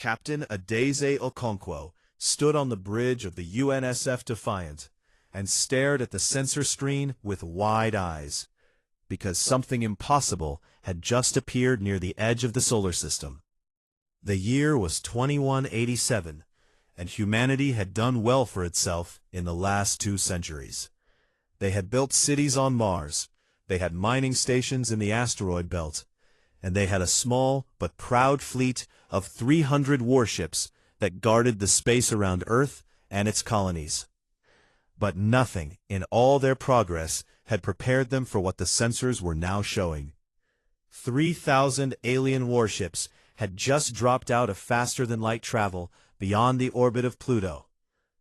Captain Adeze Okonkwo stood on the bridge of the UNSF Defiant and stared at the sensor screen with wide eyes, because something impossible had just appeared near the edge of the solar system. The year was 2187, and humanity had done well for itself in the last 2 centuries. They had built cities on Mars, they had mining stations in the asteroid belt, and they had a small but proud fleet of 300 warships that guarded the space around Earth and its colonies. But nothing in all their progress had prepared them for what the sensors were now showing. 3,000 alien warships had just dropped out of faster-than-light travel beyond the orbit of Pluto,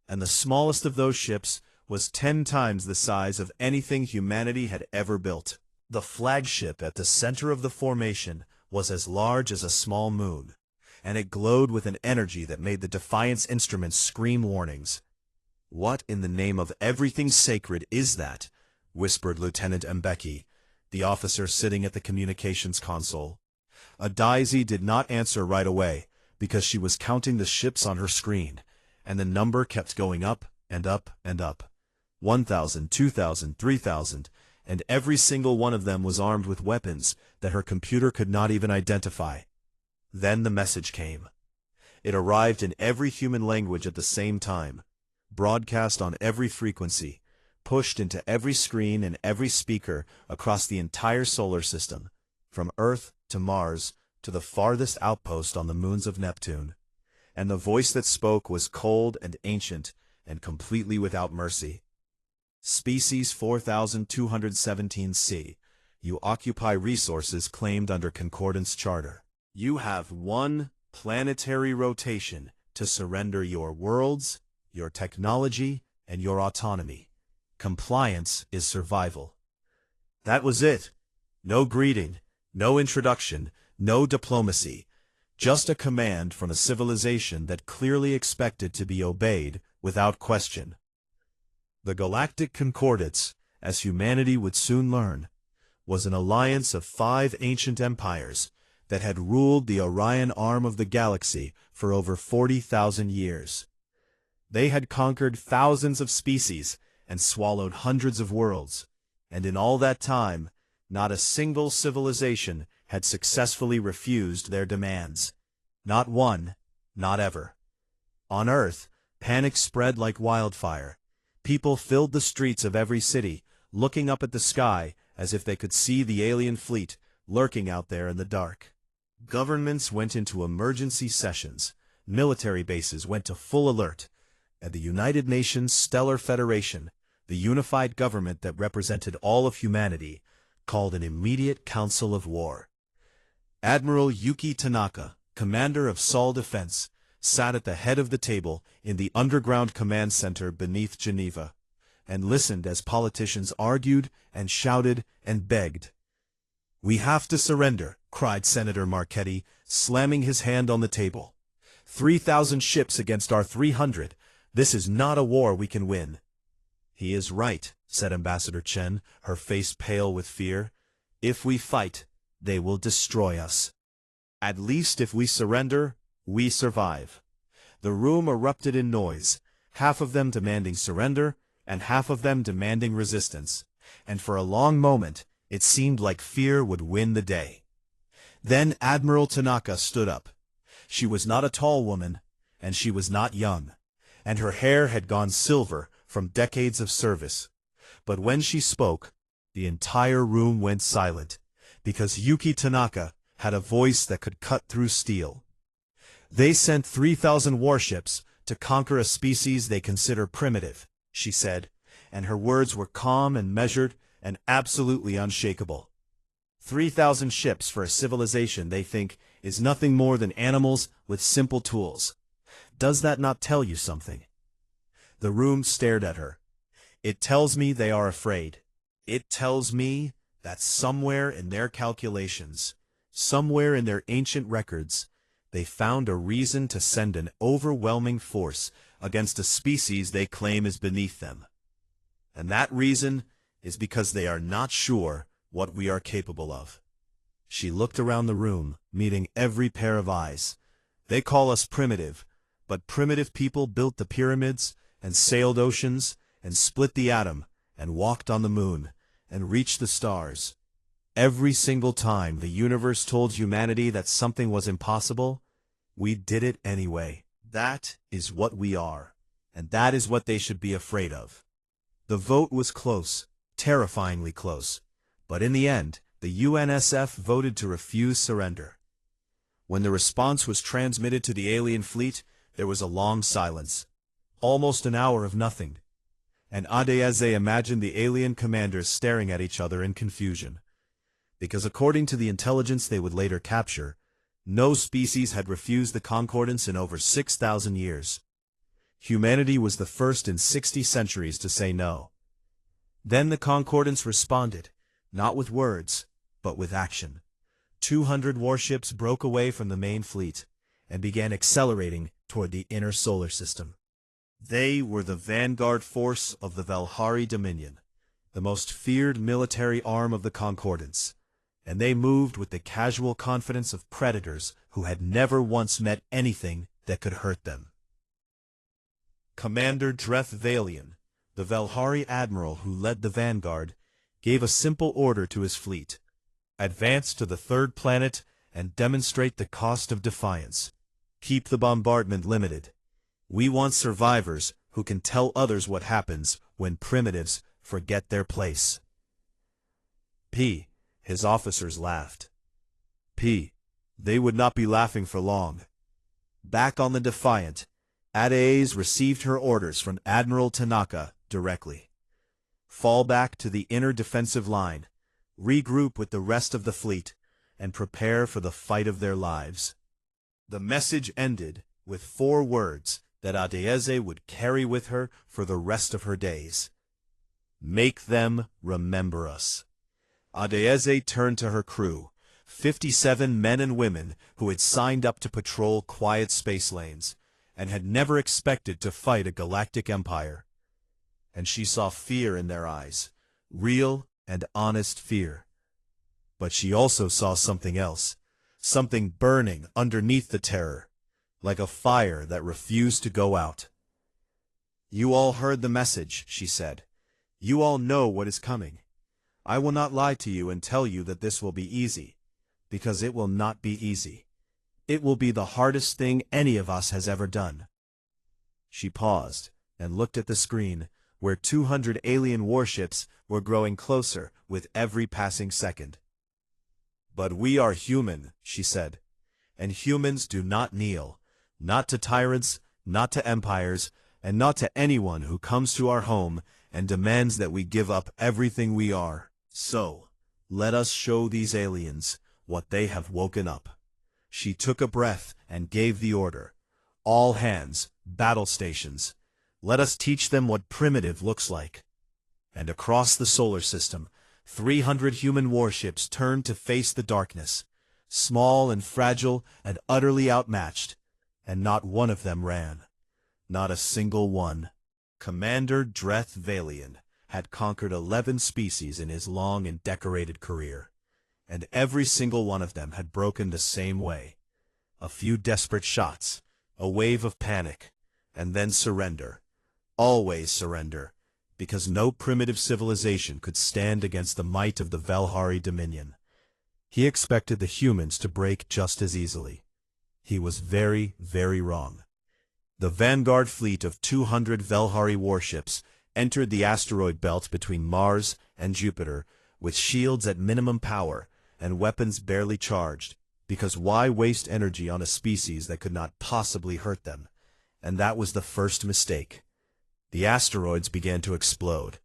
and the smallest of those ships was 10 times the size of anything humanity had ever built. The flagship at the center of the formation was as large as a small moon, and it glowed with an energy that made the Defiant's instruments scream warnings. "What in the name of everything sacred is that?" whispered Lieutenant Mbeki, the officer sitting at the communications console. Adeze did not answer right away, because she was counting the ships on her screen, and the number kept going up and up and up. 1,000, 2,000, 3,000, and every single one of them was armed with weapons that her computer could not even identify. Then the message came. It arrived in every human language at the same time, broadcast on every frequency, pushed into every screen and every speaker across the entire solar system, from Earth to Mars to the farthest outpost on the moons of Neptune. And the voice that spoke was cold and ancient and completely without mercy. Species 4217C, you occupy resources claimed under Concordance Charter. You have 1 planetary rotation to surrender your worlds, your technology, and your autonomy. Compliance is survival. That was it. No greeting, no introduction, no diplomacy. Just a command from a civilization that clearly expected to be obeyed without question. The Galactic Concordance, as humanity would soon learn, was an alliance of 5 ancient empires that had ruled the Orion arm of the galaxy for over 40,000 years. They had conquered thousands of species and swallowed hundreds of worlds, and in all that time, not a single civilization had successfully refused their demands. Not one, not ever. On Earth, panic spread like wildfire. People filled the streets of every city, looking up at the sky as if they could see the alien fleet lurking out there in the dark. Governments went into emergency sessions, military bases went to full alert, and the United Nations Stellar Federation, the unified government that represented all of humanity, called an immediate council of war. Admiral Yuki Tanaka, commander of Sol Defense, sat at the head of the table in the underground command center beneath Geneva, and listened as politicians argued and shouted and begged. "We have to surrender," cried Senator Marchetti, slamming his hand on the table. 3,000 ships against our 300. This is not a war we can win." "He is right," said Ambassador Chen, her face pale with fear. "If we fight, they will destroy us. At least if we surrender, we survive." The room erupted in noise, half of them demanding surrender, and half of them demanding resistance, and for a long moment it seemed like fear would win the day. Then Admiral Tanaka stood up. She was not a tall woman, and she was not young, and her hair had gone silver from decades of service. But when she spoke, the entire room went silent, because Yuki Tanaka had a voice that could cut through steel. "They sent 3,000 warships to conquer a species they consider primitive," she said, and her words were calm and measured and absolutely unshakable. 3,000 ships for a civilization they think is nothing more than animals with simple tools. Does that not tell you something? The room stared at her. "It tells me they are afraid. It tells me that somewhere in their calculations, somewhere in their ancient records, they found a reason to send an overwhelming force against a species they claim is beneath them. And that reason is because they are not sure what we are capable of." She looked around the room, meeting every pair of eyes, They call us primitive, but primitive people built the pyramids, and sailed oceans, and split the atom, and walked on the moon, and reached the stars. Every single time the universe told humanity that something was impossible, we did it anyway. That is what we are, and that is what they should be afraid of. The vote was close, terrifyingly close, but in the end, the UNSF voted to refuse surrender. When the response was transmitted to the alien fleet, there was a long silence, almost an hour of nothing, and Adeyeze imagined the alien commanders staring at each other in confusion. Because according to the intelligence they would later capture, no species had refused the concordance in over 6,000 years. Humanity was the first in 60 centuries to say no. Then the concordance responded, not with words, but with action. 200 warships broke away from the main fleet and began accelerating toward the inner solar system. They were the vanguard force of the Velhari Dominion, the most feared military arm of the concordance, and they moved with the casual confidence of predators who had never once met anything that could hurt them. Commander Dreth Valian, the Velhari admiral who led the vanguard, gave a simple order to his fleet: advance to the third planet and demonstrate the cost of defiance. Keep the bombardment limited. We want survivors who can tell others what happens when primitives forget their place. His officers laughed. They would not be laughing for long. Back on the Defiant, Adeyeze received her orders from Admiral Tanaka directly. Fall back to the inner defensive line, regroup with the rest of the fleet, and prepare for the fight of their lives. The message ended with 4 words that Adeyeze would carry with her for the rest of her days. Make them remember us. Adeyeze turned to her crew, 57 men and women who had signed up to patrol quiet space lanes, and had never expected to fight a galactic empire. And she saw fear in their eyes, real and honest fear. But she also saw something else, something burning underneath the terror, like a fire that refused to go out. You all heard the message, she said. You all know what is coming. I will not lie to you and tell you that this will be easy, because it will not be easy. It will be the hardest thing any of us has ever done. She paused and looked at the screen, where 200 alien warships were growing closer with every passing second. But we are human, she said, and humans do not kneel, not to tyrants, not to empires, and not to anyone who comes to our home and demands that we give up everything we are. So, let us show these aliens what they have woken up. She took a breath and gave the order. All hands, battle stations. Let us teach them what primitive looks like. And across the solar system, 300 human warships turned to face the darkness, small and fragile and utterly outmatched, and not one of them ran. Not a single one. Commander Dreth Valian had conquered 11 species in his long and decorated career, and every single one of them had broken the same way. A few desperate shots, a wave of panic, and then surrender. Always surrender, because no primitive civilization could stand against the might of the Velhari Dominion. He expected the humans to break just as easily. He was very, very wrong. The vanguard fleet of 200 Velhari warships entered the asteroid belt between Mars and Jupiter with shields at minimum power and weapons barely charged, because why waste energy on a species that could not possibly hurt them? And that was the first mistake. The asteroids began to explode.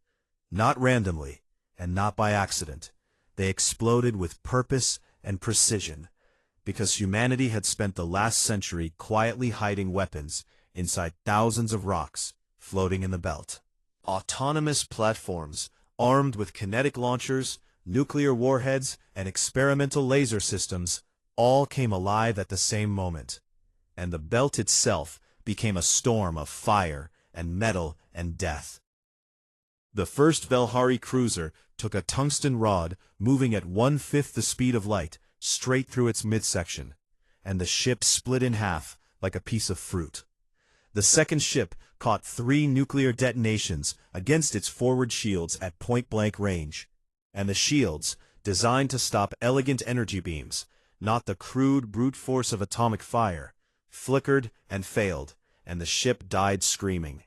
Not randomly, and not by accident. They exploded with purpose and precision, because humanity had spent the last century quietly hiding weapons inside thousands of rocks floating in the belt. Autonomous platforms, armed with kinetic launchers, nuclear warheads, and experimental laser systems, all came alive at the same moment. And the belt itself became a storm of fire and metal and death. The first Velhari cruiser took a tungsten rod moving at 1/5 the speed of light straight through its midsection, and the ship split in half like a piece of fruit. The second ship caught 3 nuclear detonations against its forward shields at point-blank range, and the shields, designed to stop elegant energy beams, not the crude brute force of atomic fire, flickered and failed, and the ship died screaming.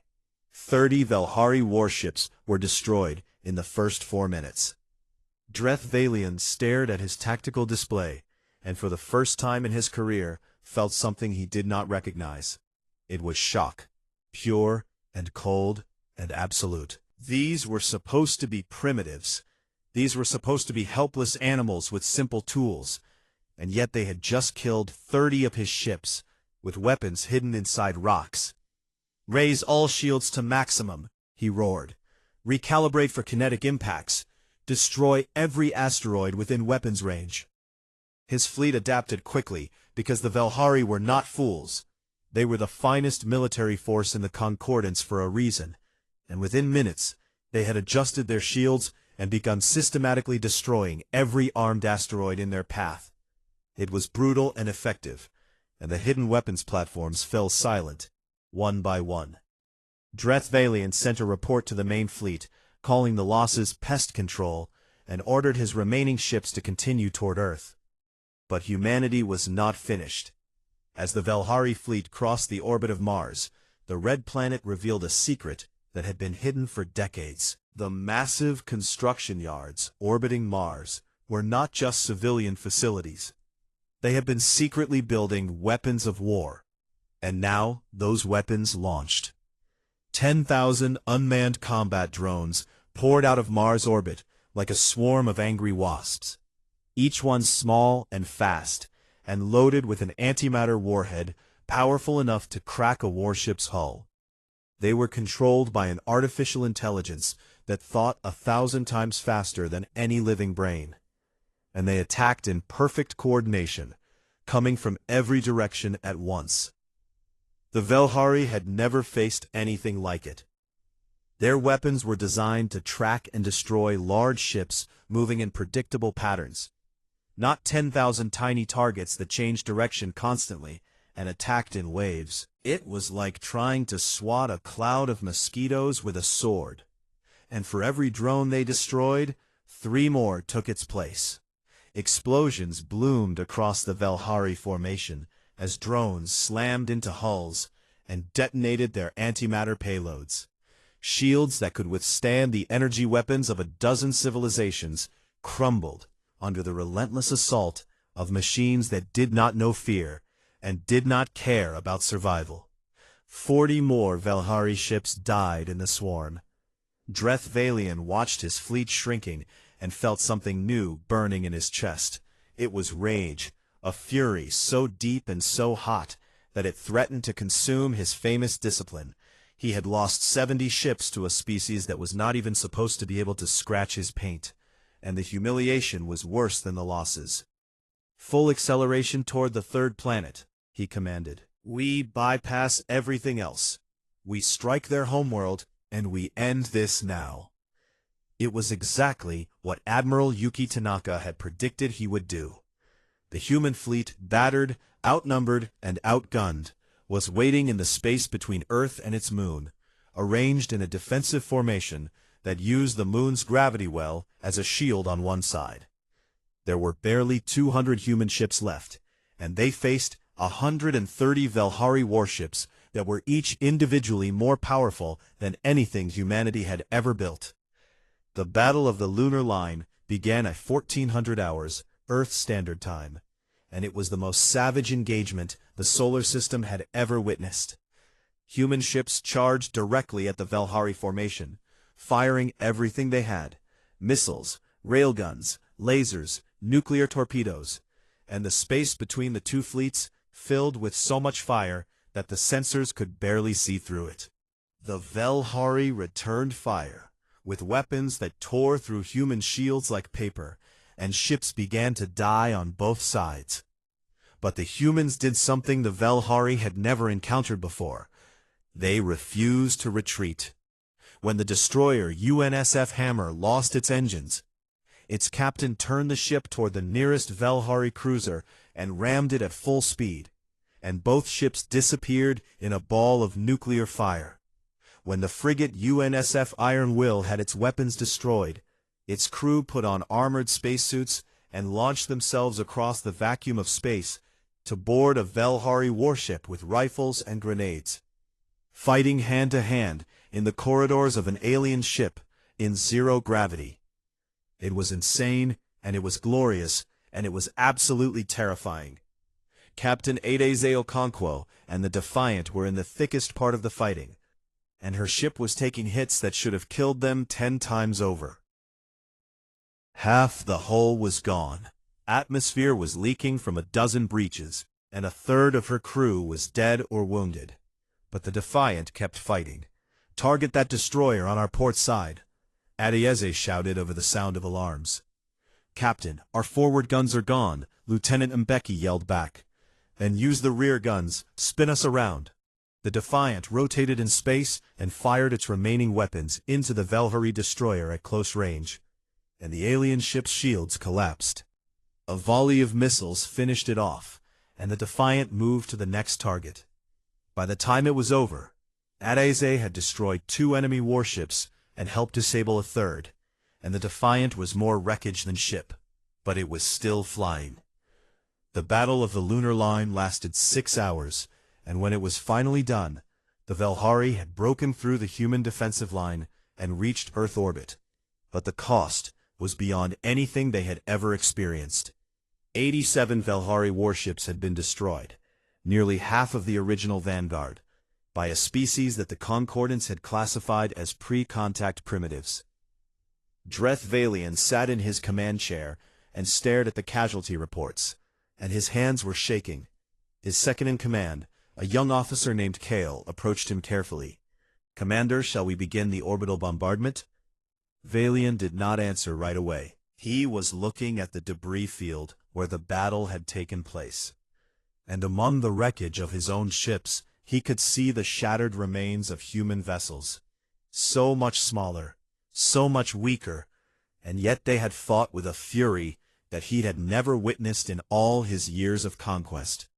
30 Velhari warships were destroyed in the first 4 minutes. Dreth stared at his tactical display, and for the first time in his career felt something he did not recognize. It was shock, pure and cold and absolute. These were supposed to be primitives. These were supposed to be helpless animals with simple tools, and yet they had just killed 30 of his ships, with weapons hidden inside rocks. "Raise all shields to maximum," he roared. "Recalibrate for kinetic impacts. Destroy every asteroid within weapons range." His fleet adapted quickly, because the Velhari were not fools. They were the finest military force in the Concordance for a reason, and within minutes they had adjusted their shields and begun systematically destroying every armed asteroid in their path. It was brutal and effective, and the hidden weapons platforms fell silent, one by one. Dreth sent a report to the main fleet, calling the losses pest control, and ordered his remaining ships to continue toward Earth. But humanity was not finished. As the Velhari fleet crossed the orbit of Mars, the red planet revealed a secret that had been hidden for decades. The massive construction yards orbiting Mars were not just civilian facilities. They had been secretly building weapons of war, and now those weapons launched. 10,000 unmanned combat drones poured out of Mars orbit like a swarm of angry wasps, each one small and fast, and loaded with an antimatter warhead powerful enough to crack a warship's hull. They were controlled by an artificial intelligence that thought 1,000 times faster than any living brain, and they attacked in perfect coordination, coming from every direction at once. The Velhari had never faced anything like it. Their weapons were designed to track and destroy large ships moving in predictable patterns, not 10,000 tiny targets that changed direction constantly and attacked in waves. It was like trying to swat a cloud of mosquitoes with a sword, and for every drone they destroyed, 3 more took its place. Explosions bloomed across the Velhari formation as drones slammed into hulls and detonated their antimatter payloads. Shields that could withstand the energy weapons of a dozen civilizations crumbled under the relentless assault of machines that did not know fear and did not care about survival. 40 more Velhari ships died in the swarm. Dreth watched his fleet shrinking and felt something new burning in his chest. It was rage, a fury so deep and so hot that it threatened to consume his famous discipline. He had lost 70 ships to a species that was not even supposed to be able to scratch his paint, and the humiliation was worse than the losses. "Full acceleration toward the 3rd planet," he commanded. "We bypass everything else. We strike their homeworld, and we end this now." It was exactly what Admiral Yuki Tanaka had predicted he would do. The human fleet, battered, outnumbered, and outgunned, was waiting in the space between Earth and its moon, arranged in a defensive formation that used the moon's gravity well as a shield on one side. There were barely 200 human ships left, and they faced 130 Velhari warships that were each individually more powerful than anything humanity had ever built. The Battle of the Lunar Line began at 1400 hours, Earth Standard Time, and it was the most savage engagement the solar system had ever witnessed. Human ships charged directly at the Velhari formation, firing everything they had: missiles, railguns, lasers, nuclear torpedoes, and the space between the two fleets filled with so much fire that the sensors could barely see through it. The Velhari returned fire, with weapons that tore through human shields like paper, and ships began to die on both sides. But the humans did something the Velhari had never encountered before. They refused to retreat. When the destroyer UNSF Hammer lost its engines, its captain turned the ship toward the nearest Velhari cruiser and rammed it at full speed, and both ships disappeared in a ball of nuclear fire. When the frigate UNSF Iron Will had its weapons destroyed, its crew put on armored spacesuits and launched themselves across the vacuum of space to board a Velhari warship with rifles and grenades. Fighting hand-to-hand in the corridors of an alien ship in zero gravity. It was insane, and it was glorious, and it was absolutely terrifying. Captain Adeze Okonkwo and the Defiant were in the thickest part of the fighting, and her ship was taking hits that should have killed them 10 times over. Half the hull was gone. Atmosphere was leaking from a dozen breaches, and a third of her crew was dead or wounded. But the Defiant kept fighting. "Target that destroyer on our port side," Adeze shouted over the sound of alarms. "Captain, our forward guns are gone," Lieutenant Mbeki yelled back. "Then use the rear guns, spin us around." The Defiant rotated in space and fired its remaining weapons into the Velhari destroyer at close range, and the alien ship's shields collapsed. A volley of missiles finished it off, and the Defiant moved to the next target. By the time it was over, Adeze had destroyed 2 enemy warships and helped disable a third, and the Defiant was more wreckage than ship, but it was still flying. The Battle of the Lunar Line lasted 6 hours, and when it was finally done, the Velhari had broken through the human defensive line and reached Earth orbit. But the cost was beyond anything they had ever experienced. 87 Velhari warships had been destroyed, nearly half of the original Vanguard, by a species that the Concordance had classified as pre-contact primitives. Dreth Valian sat in his command chair and stared at the casualty reports, and his hands were shaking. His second-in-command, a young officer named Kale, approached him carefully. "Commander, shall we begin the orbital bombardment?" Valian did not answer right away. He was looking at the debris field where the battle had taken place. And among the wreckage of his own ships, he could see the shattered remains of human vessels. So much smaller, so much weaker, and yet they had fought with a fury that he had never witnessed in all his years of conquest.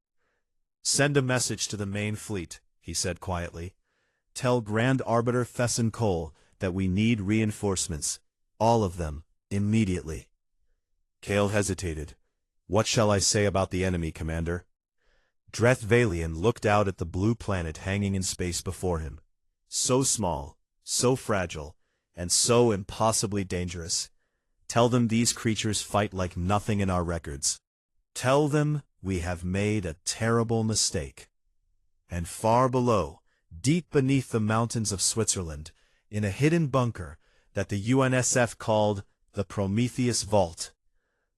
"Send a message to the main fleet," he said quietly. "Tell Grand Arbiter Fesson Cole that we need reinforcements, all of them, immediately." Kale hesitated. "What shall I say about the enemy, Commander?" Dreth Valian looked out at the blue planet hanging in space before him. So small, so fragile, and so impossibly dangerous. Tell them these creatures fight like nothing in our records. Tell them we have made a terrible mistake. And far below, deep beneath the mountains of Switzerland, in a hidden bunker that the UNSF called the Prometheus Vault,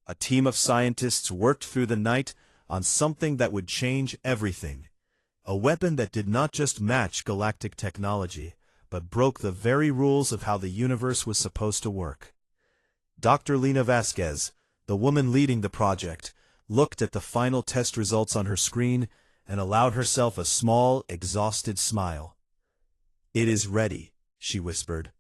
a team of scientists worked through the night on something that would change everything. A weapon that did not just match galactic technology, but broke the very rules of how the universe was supposed to work. Dr. Lena Vasquez, the woman leading the project, looked at the final test results on her screen and allowed herself a small, exhausted smile. "It is ready," she whispered.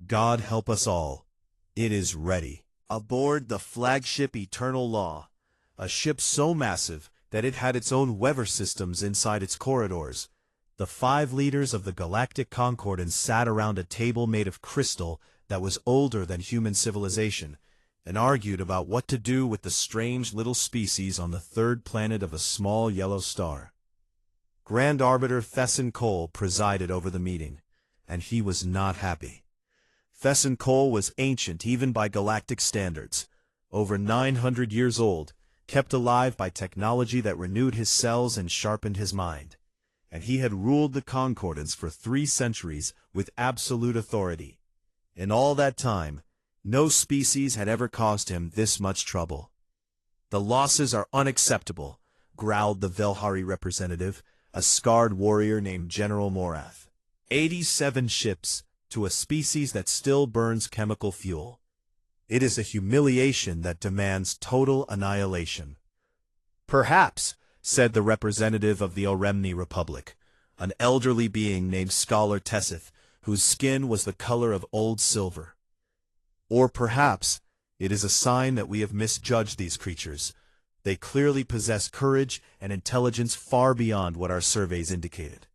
"God help us all. It is ready." Aboard the flagship Eternal Law, a ship so massive that it had its own weather systems inside its corridors, the 5 leaders of the Galactic Concordance sat around a table made of crystal that was older than human civilization, and argued about what to do with the strange little species on the 3rd planet of a small yellow star. Grand Arbiter Fesson Cole presided over the meeting, and he was not happy. Fesson Cole was ancient even by galactic standards, over 900 years old, kept alive by technology that renewed his cells and sharpened his mind. And he had ruled the Concordance for 3 centuries with absolute authority. In all that time, no species had ever caused him this much trouble. "The losses are unacceptable," growled the Velhari representative, a scarred warrior named General Morath. 87 ships to a species that still burns chemical fuel. It is a humiliation that demands total annihilation. "Perhaps," said the representative of the Oremni Republic, an elderly being named Scholar Tessith, whose skin was the color of old silver. "Or perhaps it is a sign that we have misjudged these creatures. They clearly possess courage and intelligence far beyond what our surveys indicated.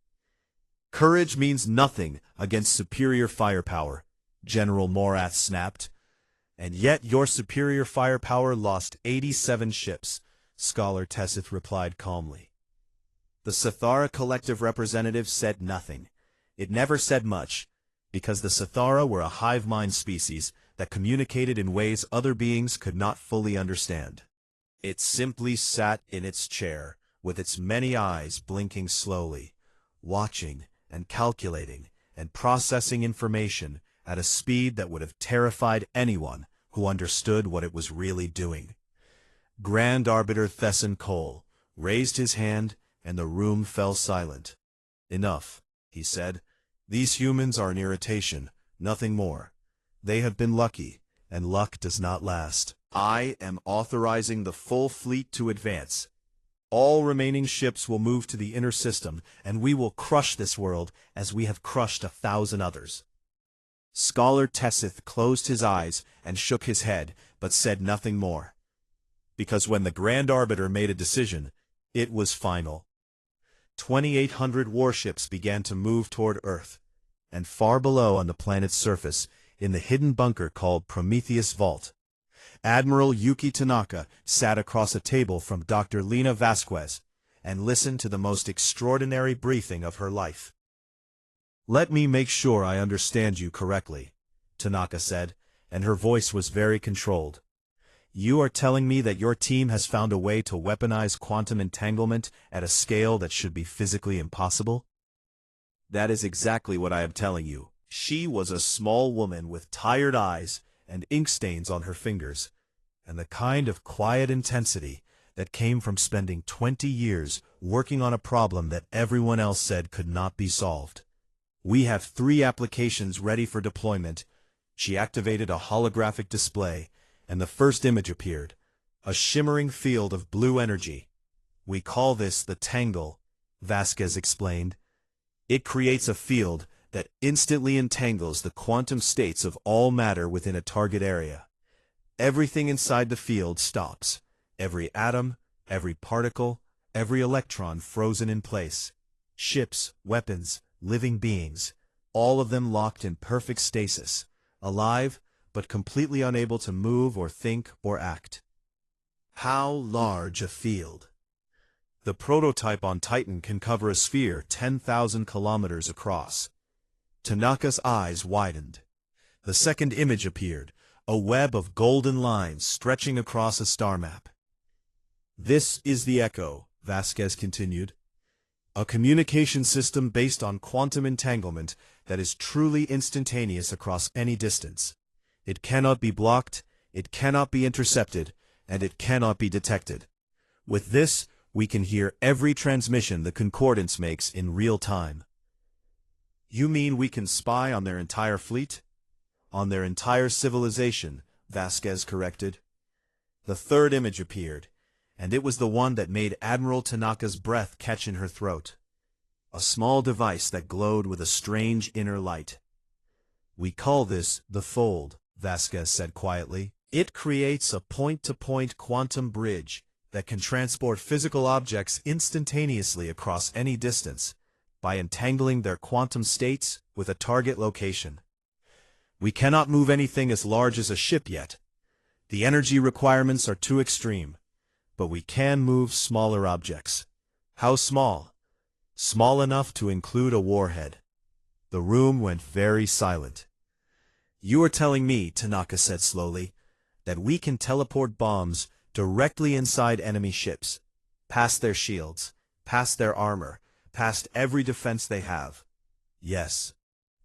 Courage means nothing against superior firepower, General Morath snapped. And yet your superior firepower lost 87 ships, Scholar Tessith replied calmly. The Sathara collective representative said nothing. It never said much, because the Sathara were a hive mind species that communicated in ways other beings could not fully understand. It simply sat in its chair, with its many eyes blinking slowly, watching and calculating and processing information at a speed that would have terrified anyone who understood what it was really doing. Grand Arbiter Thesson Cole raised his hand, and the room fell silent. "Enough," he said. "These humans are an irritation, nothing more. They have been lucky, and luck does not last. I am authorizing the full fleet to advance. All remaining ships will move to the inner system, and we will crush this world as we have crushed 1,000 others." Scholar Tessith closed his eyes and shook his head, but said nothing more. Because when the Grand Arbiter made a decision, it was final. 2,800 warships began to move toward Earth, and far below on the planet's surface, in the hidden bunker called Prometheus Vault, Admiral Yuki Tanaka sat across a table from Dr. Lena Vasquez and listened to the most extraordinary briefing of her life. "Let me make sure I understand you correctly," Tanaka said, and her voice was very controlled. "You are telling me that your team has found a way to weaponize quantum entanglement at a scale that should be physically impossible?" "That is exactly what I am telling you." She was a small woman with tired eyes and ink stains on her fingers, and the kind of quiet intensity that came from spending 20 years working on a problem that everyone else said could not be solved. "We have 3 applications ready for deployment." She activated a holographic display, and the first image appeared, a shimmering field of blue energy. "We call this the Tangle," Vasquez explained. "It creates a field that instantly entangles the quantum states of all matter within a target area. Everything inside the field stops, every atom, every particle, every electron frozen in place. Ships, weapons, living beings, all of them locked in perfect stasis, alive, but completely unable to move or think or act." How large a field? The prototype on Titan can cover a sphere 10,000 kilometers across. Tanaka's eyes widened. The second image appeared, a web of golden lines stretching across a star map. "This is the Echo," Vasquez continued. "A communication system based on quantum entanglement that is truly instantaneous across any distance. It cannot be blocked, it cannot be intercepted, and it cannot be detected. With this, we can hear every transmission the Concordance makes in real time." "You mean we can spy on their entire fleet?" "On their entire civilization," Vasquez corrected. The third image appeared, and it was the one that made Admiral Tanaka's breath catch in her throat. A small device that glowed with a strange inner light. "We call this the Fold," Vasquez said quietly. "It creates a point-to-point quantum bridge that can transport physical objects instantaneously across any distance, by entangling their quantum states with a target location. We cannot move anything as large as a ship yet. The energy requirements are too extreme, but we can move smaller objects." "How small?" "Small enough to include a warhead." The room went very silent. "You are telling me," Tanaka said slowly, "that we can teleport bombs directly inside enemy ships, past their shields, past their armor, past every defense they have?" "Yes."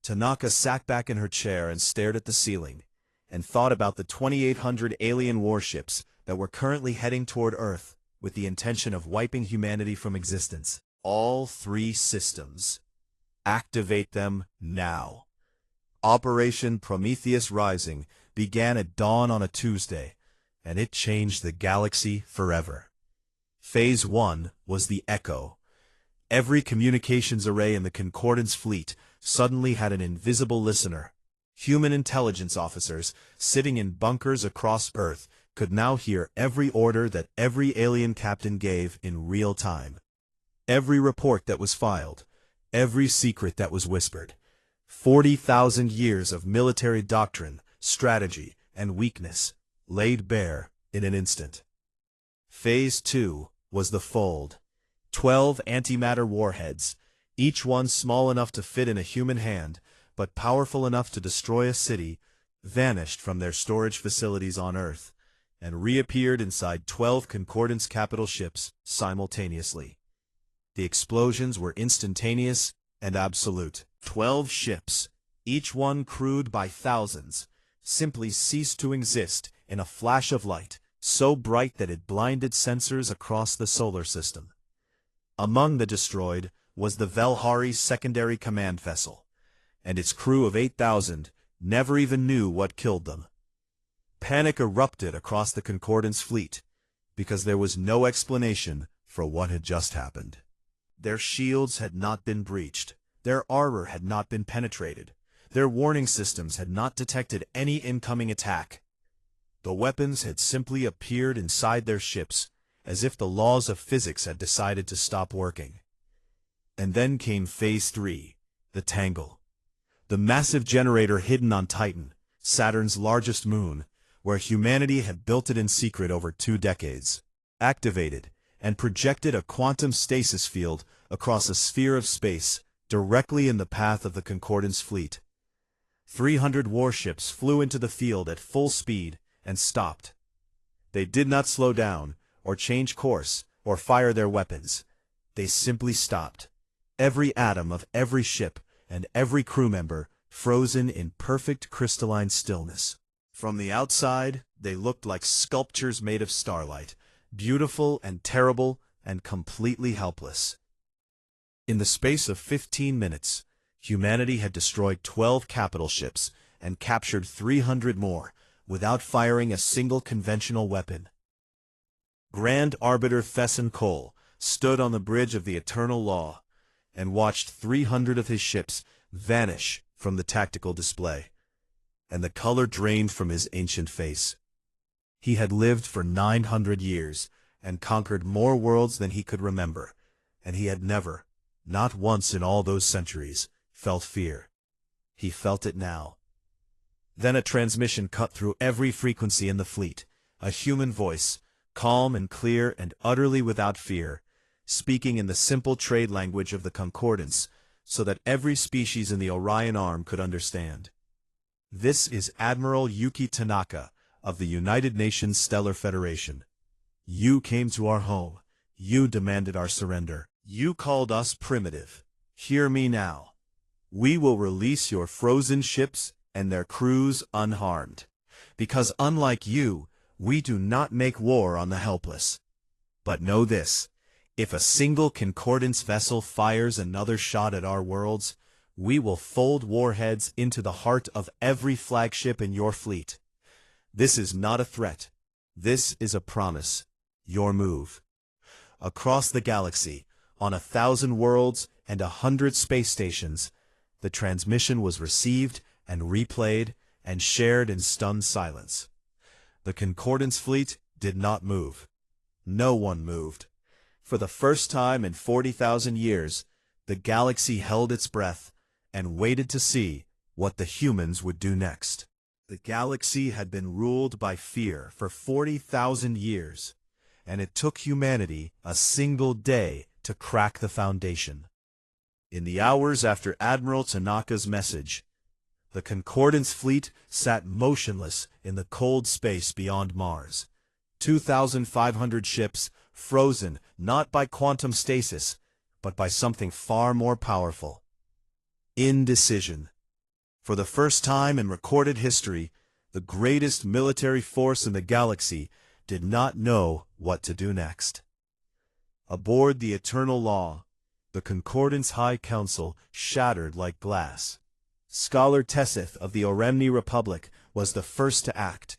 Tanaka sat back in her chair and stared at the ceiling, and thought about the 2,800 alien warships that were currently heading toward Earth with the intention of wiping humanity from existence. All 3 systems. Activate them now. Operation Prometheus Rising began at dawn on a Tuesday, and it changed the galaxy forever. Phase 1 was the Echo. Every communications array in the Concordance fleet suddenly had an invisible listener. Human intelligence officers sitting in bunkers across Earth could now hear every order that every alien captain gave in real time. Every report that was filed, every secret that was whispered. 40,000 years of military doctrine, strategy, and weakness, laid bare in an instant. Phase 2 was the fold. 12 antimatter warheads, each one small enough to fit in a human hand, but powerful enough to destroy a city, vanished from their storage facilities on Earth, and reappeared inside 12 Concordance capital ships simultaneously. The explosions were instantaneous and absolute. 12 ships, each one crewed by thousands, simply ceased to exist in a flash of light, so bright that it blinded sensors across the solar system. Among the destroyed was the Velhari's secondary command vessel, and its crew of 8,000 never even knew what killed them. Panic erupted across the Concordance fleet, because there was no explanation for what had just happened. Their shields had not been breached, their armor had not been penetrated, their warning systems had not detected any incoming attack. The weapons had simply appeared inside their ships, as if the laws of physics had decided to stop working. And then came Phase 3, the Tangle. The massive generator hidden on Titan, Saturn's largest moon, where humanity had built it in secret over 2 decades, activated and projected a quantum stasis field across a sphere of space directly in the path of the Concordance fleet. 300 warships flew into the field at full speed and stopped. They did not slow down, or change course, or fire their weapons. They simply stopped. Every atom of every ship and every crew member frozen in perfect crystalline stillness. From the outside, they looked like sculptures made of starlight, beautiful and terrible and completely helpless. In the space of 15 minutes, humanity had destroyed 12 capital ships and captured 300 more, without firing a single conventional weapon. Grand Arbiter Thesson Cole stood on the bridge of the Eternal Law and watched 300 of his ships vanish from the tactical display, and the color drained from his ancient face. He had lived for 900 years and conquered more worlds than he could remember, and he had never, not once in all those centuries, felt fear. He felt it now. Then a transmission cut through every frequency in the fleet, a human voice, calm and clear and utterly without fear, speaking in the simple trade language of the Concordance, so that every species in the Orion Arm could understand. This is Admiral Yuki Tanaka of the United Nations Stellar Federation. You came to our home. You demanded our surrender. You called us primitive. Hear me now. We will release your frozen ships and their crews unharmed, because unlike you, we do not make war on the helpless. But know this, if a single Concordance vessel fires another shot at our worlds, we will fold warheads into the heart of every flagship in your fleet. This is not a threat. This is a promise. Your move. Across the galaxy, on 1,000 worlds and 100 space stations, the transmission was received and replayed and shared in stunned silence. The Concordance fleet did not move. No one moved. For the first time in 40,000 years, the galaxy held its breath and waited to see what the humans would do next. The galaxy had been ruled by fear for 40,000 years, and it took humanity a single day to crack the foundation. In the hours after Admiral Tanaka's message, the Concordance fleet sat motionless in the cold space beyond Mars. 2,500 ships frozen not by quantum stasis, but by something far more powerful. Indecision. For the first time in recorded history, the greatest military force in the galaxy did not know what to do next. Aboard the Eternal Law, the Concordance High Council shattered like glass. Scholar Tessith of the Oremni Republic was the first to act.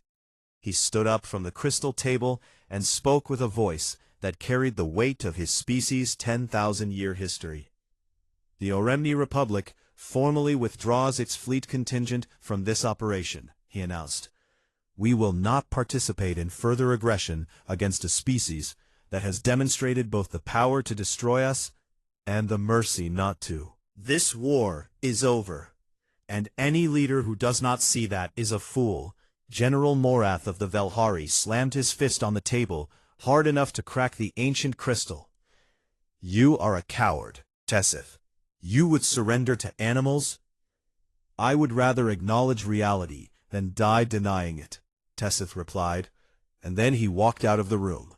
He stood up from the crystal table and spoke with a voice that carried the weight of his species' 10,000-year history. The Oremni Republic formally withdraws its fleet contingent from this operation, he announced. We will not participate in further aggression against a species that has demonstrated both the power to destroy us and the mercy not to. This war is over, and any leader who does not see that is a fool. General Morath of the Velhari slammed his fist on the table hard enough to crack the ancient crystal. You are a coward, Tessith. You would surrender to animals? I would rather acknowledge reality than die denying it, Tessith replied, and then he walked out of the room.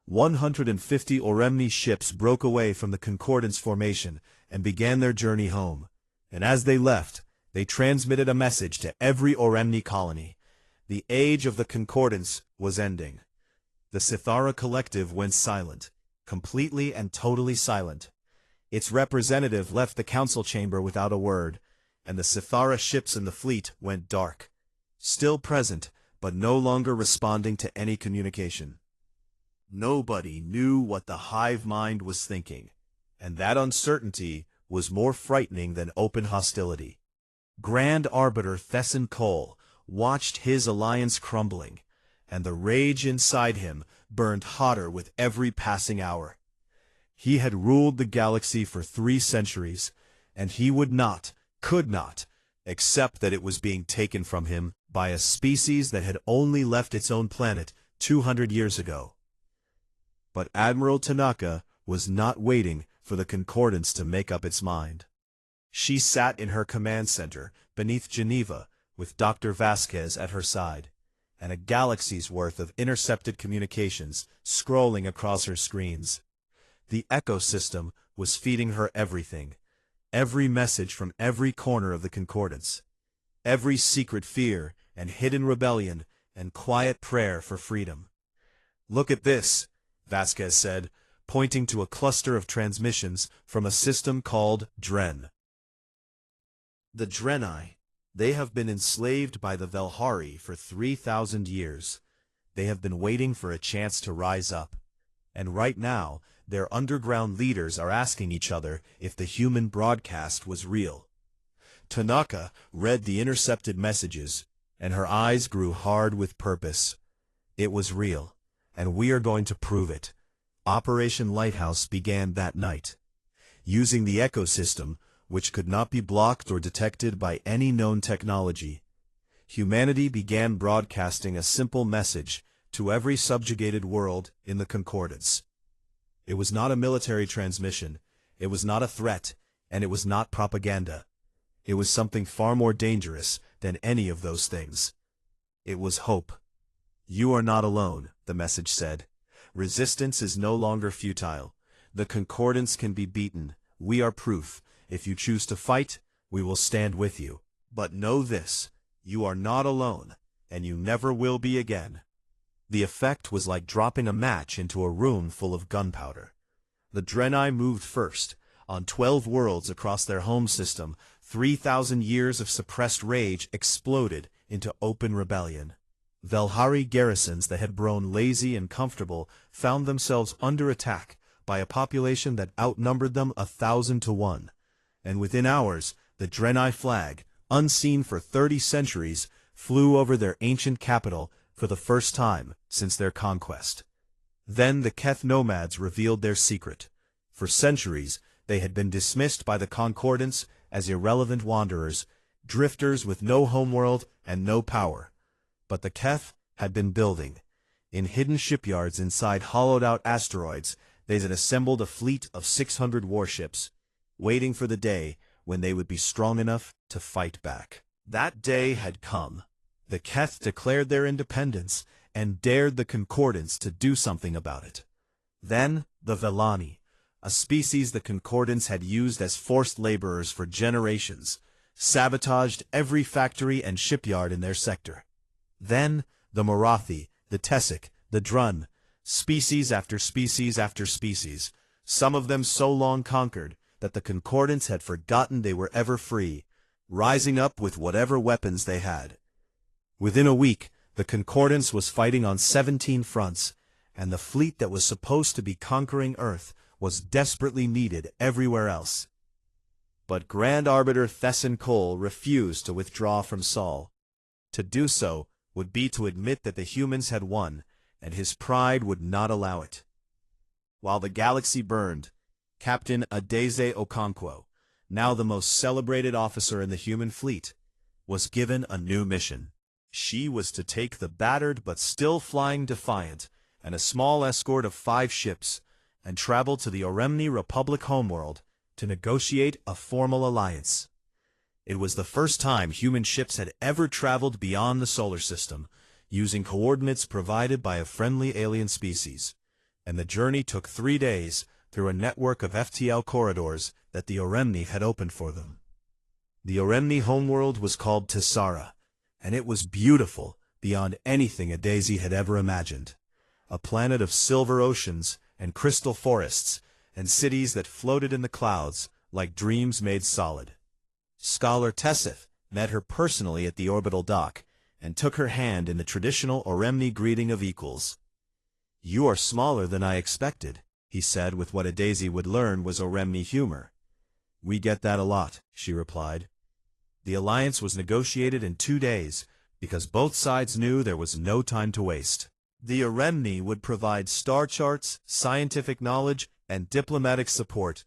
150 Oremni ships broke away from the Concordance formation and began their journey home, and as they left, they transmitted a message to every Oremni colony. The age of the Concordance was ending. The Sithara Collective went silent, completely and totally silent. Its representative left the council chamber without a word, and the Sithara ships in the fleet went dark, still present, but no longer responding to any communication. Nobody knew what the hive mind was thinking, and that uncertainty was more frightening than open hostility. Grand Arbiter Thesson Cole watched his alliance crumbling, and the rage inside him burned hotter with every passing hour. He had ruled the galaxy for 3 centuries, and he would not, could not, accept that it was being taken from him by a species that had only left its own planet 200 years ago. But Admiral Tanaka was not waiting for the Concordance to make up its mind. She sat in her command center beneath Geneva with Dr. Vasquez at her side, and a galaxy's worth of intercepted communications scrolling across her screens. The ecosystem was feeding her everything, every message from every corner of the Concordance, every secret fear and hidden rebellion and quiet prayer for freedom. Look at this, Vasquez said, pointing to a cluster of transmissions from a system called Dren. The Drenai, they have been enslaved by the Velhari for 3,000 years. They have been waiting for a chance to rise up. And right now, their underground leaders are asking each other if the human broadcast was real. Tanaka read the intercepted messages, and her eyes grew hard with purpose. It was real, and we are going to prove it. Operation Lighthouse began that night. Using the ecosystem, which could not be blocked or detected by any known technology, humanity began broadcasting a simple message to every subjugated world in the Concordance. It was not a military transmission, it was not a threat, and it was not propaganda. It was something far more dangerous than any of those things. It was hope. You are not alone, the message said. Resistance is no longer futile. The Concordance can be beaten. We are proof. If you choose to fight, we will stand with you. But know this, you are not alone, and you never will be again. The effect was like dropping a match into a room full of gunpowder. The Drenai moved first. On 12 worlds across their home system, 3,000 years of suppressed rage exploded into open rebellion. Velhari garrisons that had grown lazy and comfortable found themselves under attack by a population that outnumbered them 1,000 to 1. And within hours, the Drenai flag, unseen for 30 centuries, flew over their ancient capital for the first time since their conquest. Then the Keth nomads revealed their secret. For centuries, they had been dismissed by the Concordance as irrelevant wanderers, drifters with no homeworld and no power. But the Keth had been building. In hidden shipyards inside hollowed-out asteroids, they had assembled a fleet of 600 warships, waiting for the day when they would be strong enough to fight back. That day had come. The Keth declared their independence and dared the Concordance to do something about it. Then the Velani, a species the Concordance had used as forced laborers for generations, sabotaged every factory and shipyard in their sector. Then the Morathi, the Tessic, the Drun, species after species after species, some of them so long conquered that the Concordance had forgotten they were ever free, rising up with whatever weapons they had. Within a week, the Concordance was fighting on 17 fronts, and the fleet that was supposed to be conquering Earth was desperately needed everywhere else. But Grand Arbiter Thesson Cole refused to withdraw from Sol. To do so would be to admit that the humans had won, and his pride would not allow it. While the galaxy burned, Captain Adaeze Okonkwo, now the most celebrated officer in the human fleet, was given a new mission. She was to take the battered but still flying Defiant and a small escort of 5 ships and travel to the Oremni Republic homeworld to negotiate a formal alliance. It was the first time human ships had ever traveled beyond the solar system, using coordinates provided by a friendly alien species, and the journey took 3 days through a network of FTL corridors that the Oremni had opened for them. The Oremni homeworld was called Tessara, and it was beautiful beyond anything Adaeze had ever imagined. A planet of silver oceans and crystal forests, and cities that floated in the clouds like dreams made solid. Scholar Tessith met her personally at the orbital dock, and took her hand in the traditional Oremni greeting of equals. "You are smaller than I expected," he said with what Adaeze would learn was Oremni humor. "We get that a lot," she replied. The alliance was negotiated in 2 days, because both sides knew there was no time to waste. The Oremni would provide star charts, scientific knowledge, and diplomatic support,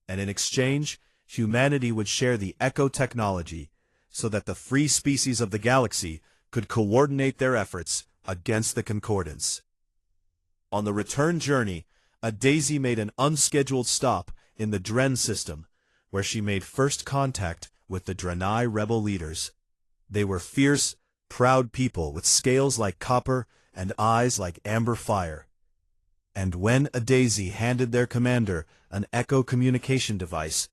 and in exchange, humanity would share the Echo technology, so that the free species of the galaxy could coordinate their efforts against the Concordance. On the return journey, Adaeze made an unscheduled stop in the Dren system, where she made first contact with the Draenei rebel leaders. They were fierce, proud people with scales like copper and eyes like amber fire. And when Adaeze handed their commander an Echo communication device,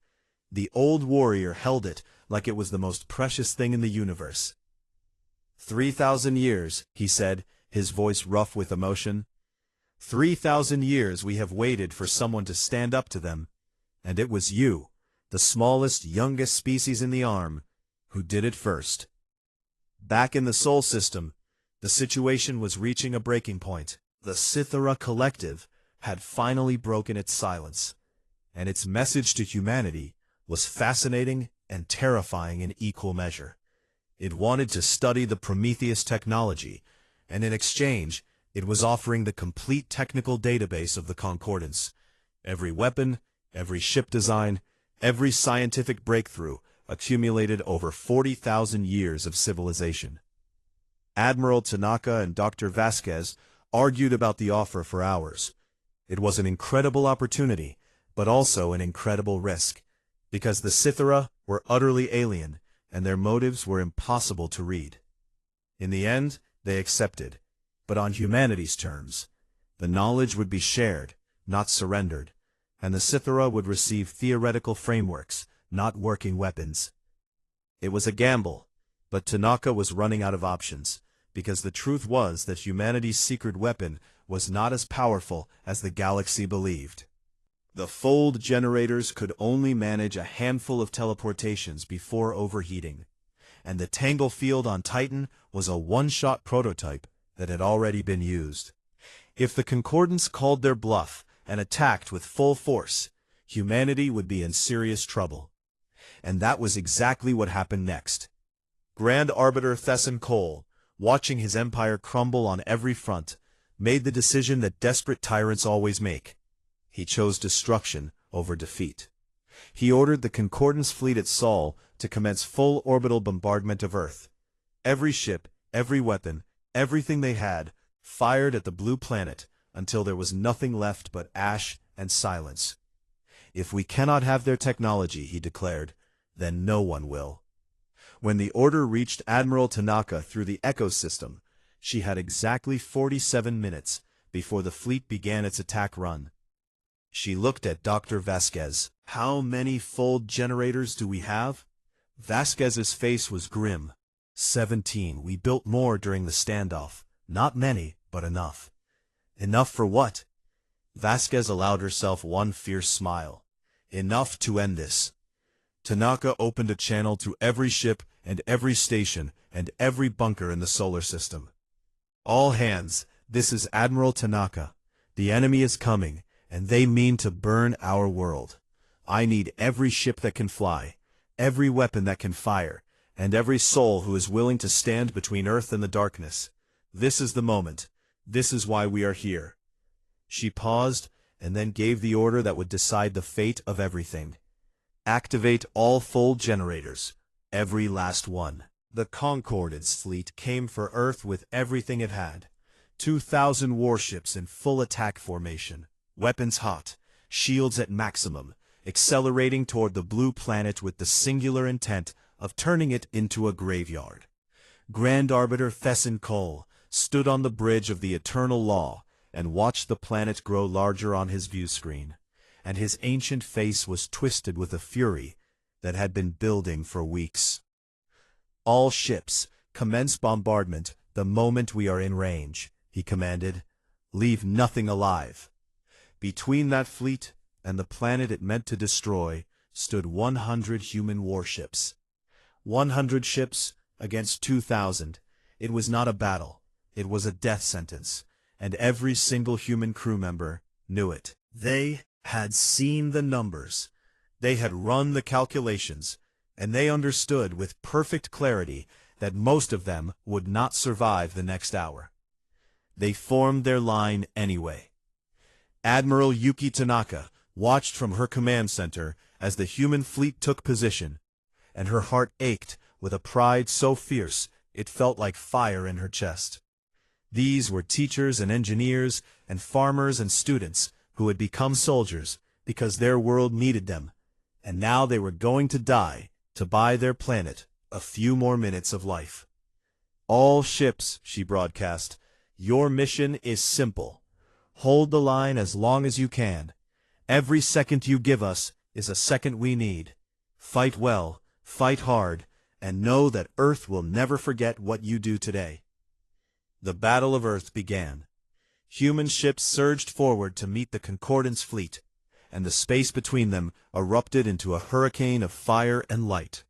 the old warrior held it like it was the most precious thing in the universe. 3,000 years, he said, his voice rough with emotion. 3,000 years we have waited for someone to stand up to them, and it was you, the smallest, youngest species in the arm, who did it first. Back in the Sol system, the situation was reaching a breaking point. The Scythera Collective had finally broken its silence, and its message to humanity was fascinating and terrifying in equal measure. It wanted to study the Prometheus technology, and in exchange, it was offering the complete technical database of the Concordance. Every weapon, every ship design, every scientific breakthrough accumulated over 40,000 years of civilization. Admiral Tanaka and Dr. Vasquez argued about the offer for hours. It was an incredible opportunity, but also an incredible risk, because the Scythera were utterly alien, and their motives were impossible to read. In the end, they accepted, but on humanity's terms. The knowledge would be shared, not surrendered, and the Scythera would receive theoretical frameworks, not working weapons. It was a gamble, but Tanaka was running out of options, because the truth was that humanity's secret weapon was not as powerful as the galaxy believed. The fold generators could only manage a handful of teleportations before overheating, and the Tangle field on Titan was a one-shot prototype that had already been used. If the Concordance called their bluff and attacked with full force, humanity would be in serious trouble. And that was exactly what happened next. Grand Arbiter Thesson Cole, watching his empire crumble on every front, made the decision that desperate tyrants always make. He chose destruction over defeat. He ordered the Concordance fleet at Sol to commence full orbital bombardment of Earth. Every ship, every weapon, everything they had, fired at the blue planet until there was nothing left but ash and silence. If we cannot have their technology, he declared, then no one will. When the order reached Admiral Tanaka through the Echo system, she had exactly 47 minutes before the fleet began its attack run. She looked at Dr. Vasquez. "How many fold generators do we have?" Vasquez's face was grim. 17. We built more during the standoff. Not many, but enough. Enough for what? Vasquez allowed herself one fierce smile. Enough to end this. Tanaka opened a channel to every ship and every station and every bunker in the solar system. "All hands, this is Admiral Tanaka. The enemy is coming, and they mean to burn our world. I need every ship that can fly, every weapon that can fire, and every soul who is willing to stand between Earth and the darkness. This is the moment. This is why we are here. She paused, and then gave the order that would decide the fate of everything. Activate all fold generators. Every last one. The Concordance fleet came for Earth with everything it had. 2,000 warships in full attack formation. Weapons hot. Shields at maximum. Accelerating toward the blue planet with the singular intent of turning it into a graveyard. Grand Arbiter Fessin Cole stood on the bridge of the Eternal Law and watched the planet grow larger on his view screen, and his ancient face was twisted with a fury that had been building for weeks. All ships, commence bombardment the moment we are in range, he commanded. Leave nothing alive. Between that fleet and the planet it meant to destroy stood 100 human warships. 100 ships against 2,000. It was not a battle. It was a death sentence, and every single human crew member knew it. They had seen the numbers. They had run the calculations, and they understood with perfect clarity that most of them would not survive the next hour. They formed their line anyway. Admiral Yuki Tanaka watched from her command center as the human fleet took position, and her heart ached with a pride so fierce it felt like fire in her chest. These were teachers and engineers and farmers and students who had become soldiers because their world needed them, and now they were going to die to buy their planet a few more minutes of life. All ships, she broadcast, your mission is simple. Hold the line as long as you can. Every second you give us is a second we need. Fight well, fight hard, and know that Earth will never forget what you do today. The Battle of Earth began. Human ships surged forward to meet the Concordance fleet, and the space between them erupted into a hurricane of fire and light.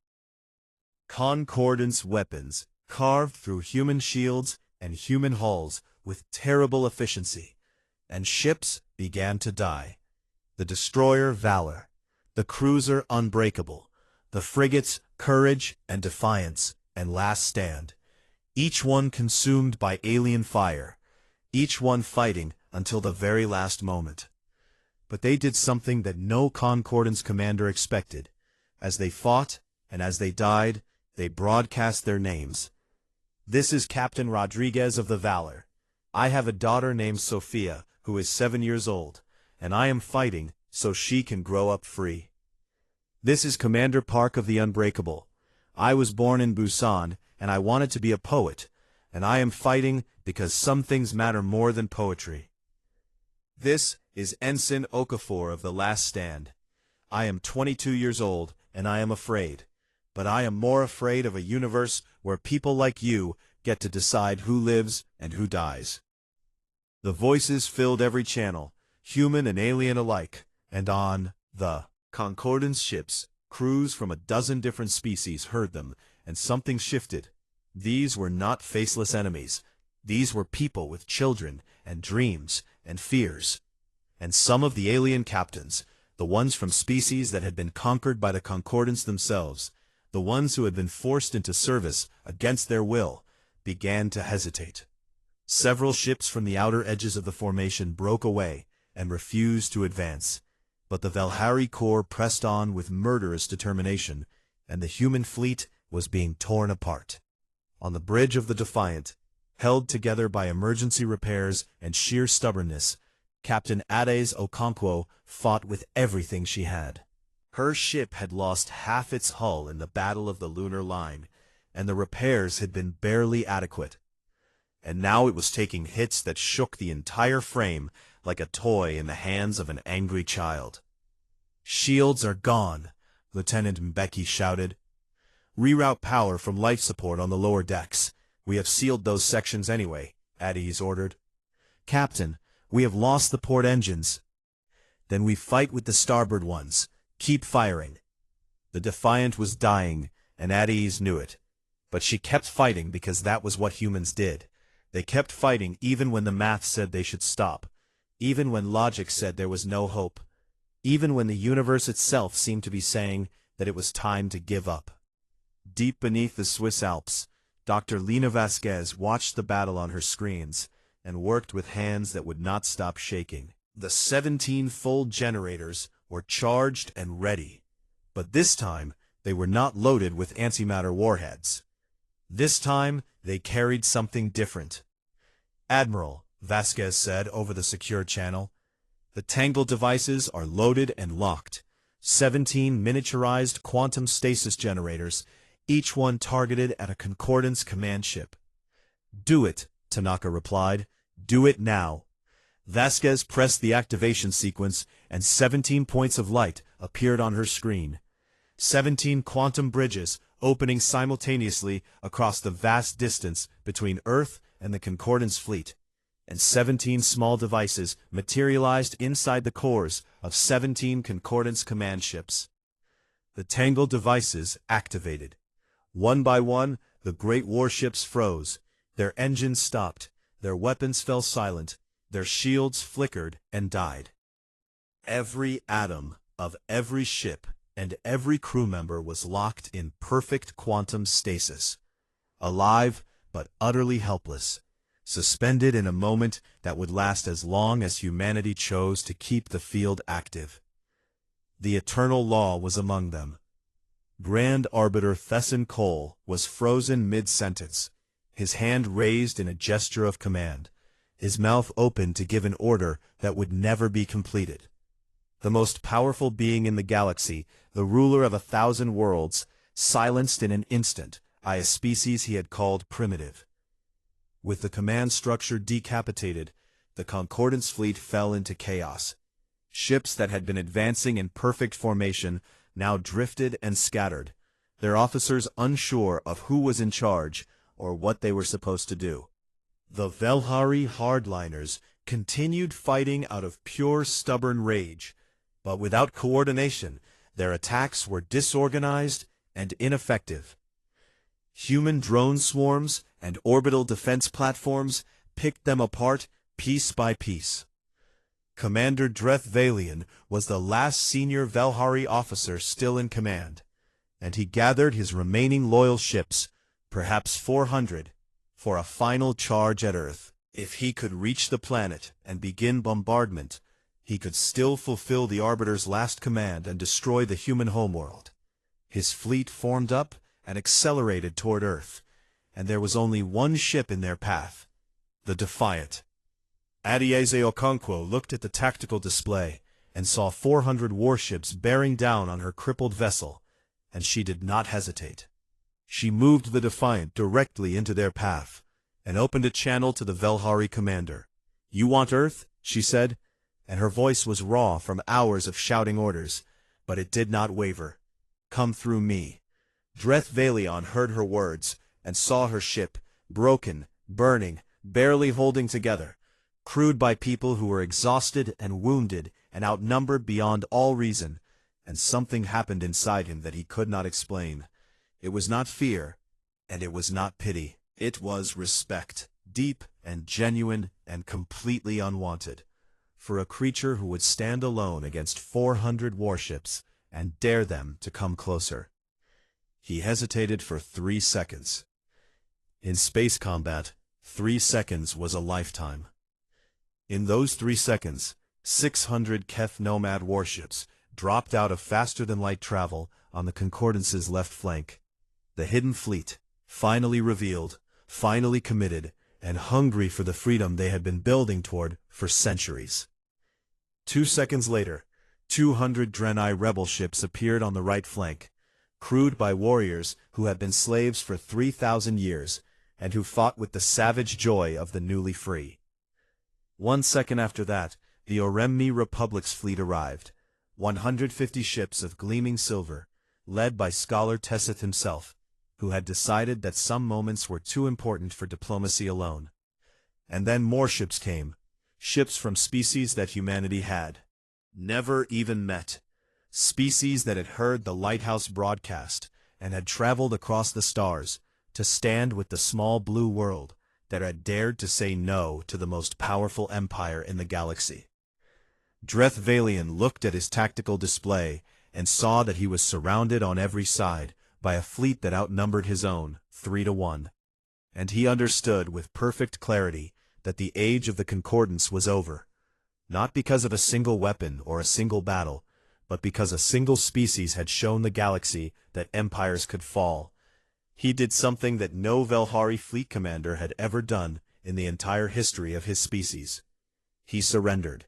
Concordance weapons carved through human shields and human hulls with terrible efficiency, and ships began to die. The destroyer Valor, the cruiser Unbreakable, the frigates Courage and Defiance, and Last Stand, each one consumed by alien fire, each one fighting until the very last moment. But they did something that no Concordance commander expected. As they fought, and as they died, they broadcast their names. This is Captain Rodriguez of the Valor. I have a daughter named Sophia, who is 7 years old, and I am fighting so she can grow up free. This is Commander Park of the Unbreakable. I was born in Busan, and I wanted to be a poet, and I am fighting because some things matter more than poetry. This is Ensign Okafor of the Last Stand. I am 22 years old, and I am afraid. But I am more afraid of a universe where people like you get to decide who lives and who dies. The voices filled every channel, human and alien alike, and on the Concordance ships, crews from a dozen different species heard them, and something shifted. These were not faceless enemies. These were people with children and dreams and fears. And some of the alien captains, the ones from species that had been conquered by the Concordance themselves, the ones who had been forced into service against their will, began to hesitate. Several ships from the outer edges of the formation broke away and refused to advance, but the Valhari Corps pressed on with murderous determination, and the human fleet was being torn apart. On the bridge of the Defiant, held together by emergency repairs and sheer stubbornness, Captain Ades Okonkwo fought with everything she had. Her ship had lost half its hull in the Battle of the Lunar Line, and the repairs had been barely adequate. And now it was taking hits that shook the entire frame like a toy in the hands of an angry child. "Shields are gone," Lieutenant Mbeki shouted. "Reroute power from life support on the lower decks. We have sealed those sections anyway," Ades ordered. "Captain, we have lost the port engines." "Then we fight with the starboard ones. Keep firing." The Defiant was dying, and Ades knew it. But she kept fighting because that was what humans did. They kept fighting even when the math said they should stop, even when logic said there was no hope, even when the universe itself seemed to be saying that it was time to give up. Deep beneath the Swiss Alps, Dr. Lena Vasquez watched the battle on her screens and worked with hands that would not stop shaking. The 17-fold generators were charged and ready, but this time they were not loaded with antimatter warheads. This time they carried something different. "Admiral," Vasquez said over the secure channel, "the Tangled devices are loaded and locked. 17 miniaturized quantum stasis generators, each one targeted at a Concordance command ship." "Do it," Tanaka replied. "Do it now." Vasquez pressed the activation sequence, and 17 points of light appeared on her screen. 17 quantum bridges opening simultaneously across the vast distance between Earth and the Concordance fleet, and 17 small devices materialized inside the cores of 17 Concordance command ships. The Tangled devices activated. One by one, the great warships froze. Their engines stopped. Their weapons fell silent. Their shields flickered and died. Every atom of every ship and every crew member was locked in perfect quantum stasis, alive but utterly helpless, suspended in a moment that would last as long as humanity chose to keep the field active. The eternal law was among them. Grand Arbiter Thesson Cole was frozen mid-sentence, his hand raised in a gesture of command, his mouth open to give an order that would never be completed. The most powerful being in the galaxy, the ruler of 1,000 worlds, silenced in an instant by a species he had called primitive. With the command structure decapitated, the Concordance fleet fell into chaos. Ships that had been advancing in perfect formation now drifted and scattered, their officers unsure of who was in charge or what they were supposed to do. The Velhari hardliners continued fighting out of pure stubborn rage, but without coordination, their attacks were disorganized and ineffective. Human drone swarms and orbital defense platforms picked them apart piece by piece. Commander Dreth Valian was the last senior Velhari officer still in command, and he gathered his remaining loyal ships, perhaps 400, for a final charge at Earth. If he could reach the planet and begin bombardment, he could still fulfill the Arbiter's last command and destroy the human homeworld. His fleet formed up and accelerated toward Earth, and there was only one ship in their path, the Defiant. Adieze Okonkwo looked at the tactical display and saw 400 warships bearing down on her crippled vessel, and she did not hesitate. She moved the Defiant directly into their path and opened a channel to the Velhari commander. "You want Earth?" she said, and her voice was raw from hours of shouting orders, but it did not waver. "Come through me." Dreth Valion heard her words and saw her ship, broken, burning, barely holding together, crewed by people who were exhausted and wounded and outnumbered beyond all reason, and something happened inside him that he could not explain. It was not fear, and it was not pity. It was respect, deep and genuine and completely unwanted, for a creature who would stand alone against 400 warships and dare them to come closer. He hesitated for 3 seconds. In space combat, 3 seconds was a lifetime. In those 3 seconds, 600 Keth Nomad warships dropped out of faster-than-light travel on the Concordance's left flank. The hidden fleet, finally revealed, finally committed, and hungry for the freedom they had been building toward for centuries. 2 seconds later, 200 Draenei rebel ships appeared on the right flank, crewed by warriors who had been slaves for 3,000 years and who fought with the savage joy of the newly free. 1 second after that, the Oremmi Republic's fleet arrived, 150 ships of gleaming silver, led by Scholar Tessith himself, who had decided that some moments were too important for diplomacy alone. And then more ships came, ships from species that humanity had never even met, species that had heard the Lighthouse broadcast and had traveled across the stars to stand with the small blue world that had dared to say no to the most powerful empire in the galaxy. Dreth Valian looked at his tactical display and saw that he was surrounded on every side by a fleet that outnumbered his own, 3-1. And he understood with perfect clarity that the age of the Concordance was over, not because of a single weapon or a single battle, but because a single species had shown the galaxy that empires could fall. He did something that no Velhari fleet commander had ever done in the entire history of his species. He surrendered.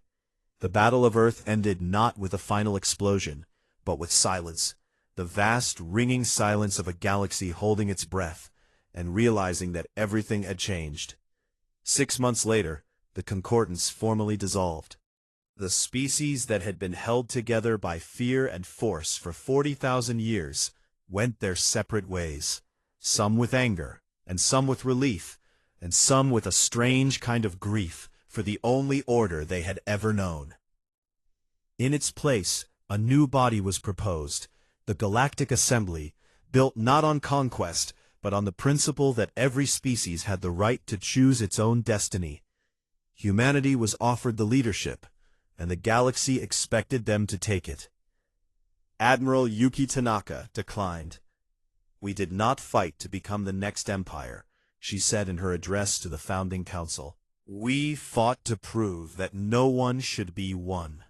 The Battle of Earth ended not with a final explosion, but with silence, the vast, ringing silence of a galaxy holding its breath and realizing that everything had changed. 6 months later, the Concordance formally dissolved. The species that had been held together by fear and force for 40,000 years went their separate ways, some with anger, and some with relief, and some with a strange kind of grief for the only order they had ever known. In its place, a new body was proposed, the Galactic Assembly, built not on conquest, but on the principle that every species had the right to choose its own destiny. Humanity was offered the leadership, and the galaxy expected them to take it. Admiral Yuki Tanaka declined. "We did not fight to become the next empire," she said in her address to the founding council. "We fought to prove that no one should be one."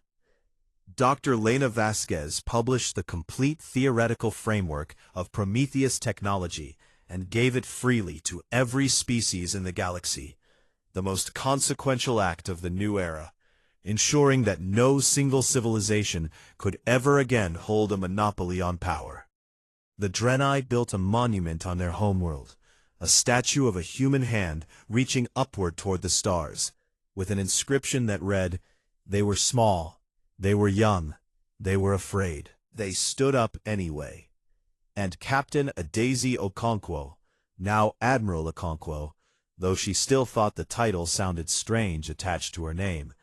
Dr. Lena Vasquez published the complete theoretical framework of Prometheus technology and gave it freely to every species in the galaxy, the most consequential act of the new era, ensuring that no single civilization could ever again hold a monopoly on power. The Draenei built a monument on their homeworld, a statue of a human hand reaching upward toward the stars, with an inscription that read, "They were small, they were young, they were afraid. They stood up anyway." And Captain Adaeze Okonkwo, now Admiral Okonkwo, though she still thought the title sounded strange attached to her name,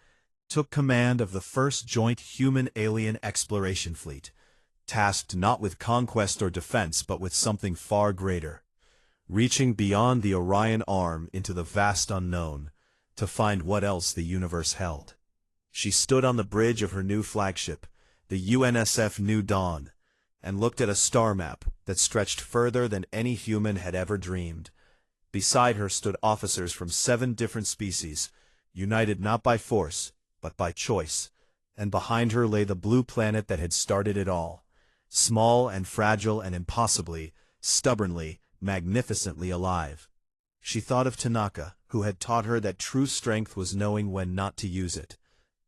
took command of the first joint human-alien exploration fleet, tasked not with conquest or defense but with something far greater, reaching beyond the Orion Arm into the vast unknown, to find what else the universe held. She stood on the bridge of her new flagship, the UNSF New Dawn, and looked at a star map that stretched further than any human had ever dreamed. Beside her stood officers from 7 different species, united not by force, but by choice, and behind her lay the blue planet that had started it all, small and fragile and impossibly, stubbornly, magnificently alive. She thought of Tanaka, who had taught her that true strength was knowing when not to use it.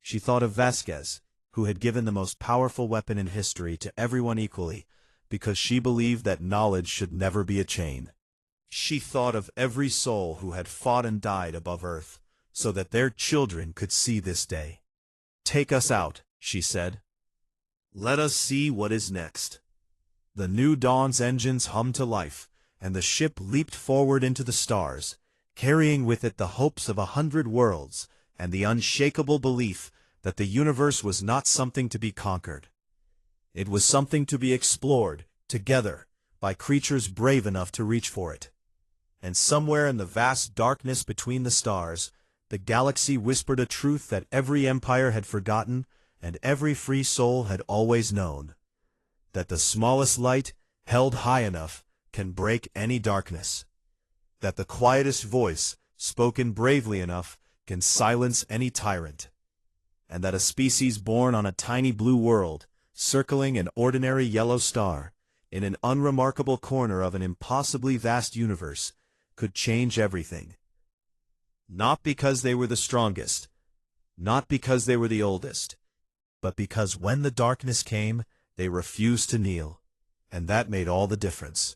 She thought of Vasquez, who had given the most powerful weapon in history to everyone equally, because she believed that knowledge should never be a chain. She thought of every soul who had fought and died above Earth, so that their children could see this day. "Take us out," she said. "Let us see what is next." The New Dawn's engines hummed to life, and the ship leaped forward into the stars, carrying with it the hopes of 100 worlds and the unshakable belief that the universe was not something to be conquered. It was something to be explored, together, by creatures brave enough to reach for it. And somewhere in the vast darkness between the stars, the galaxy whispered a truth that every empire had forgotten and every free soul had always known: that the smallest light, held high enough, can break any darkness; that the quietest voice, spoken bravely enough, can silence any tyrant; and that a species born on a tiny blue world, circling an ordinary yellow star, in an unremarkable corner of an impossibly vast universe, could change everything. Not because they were the strongest, not because they were the oldest, but because when the darkness came, they refused to kneel, and that made all the difference.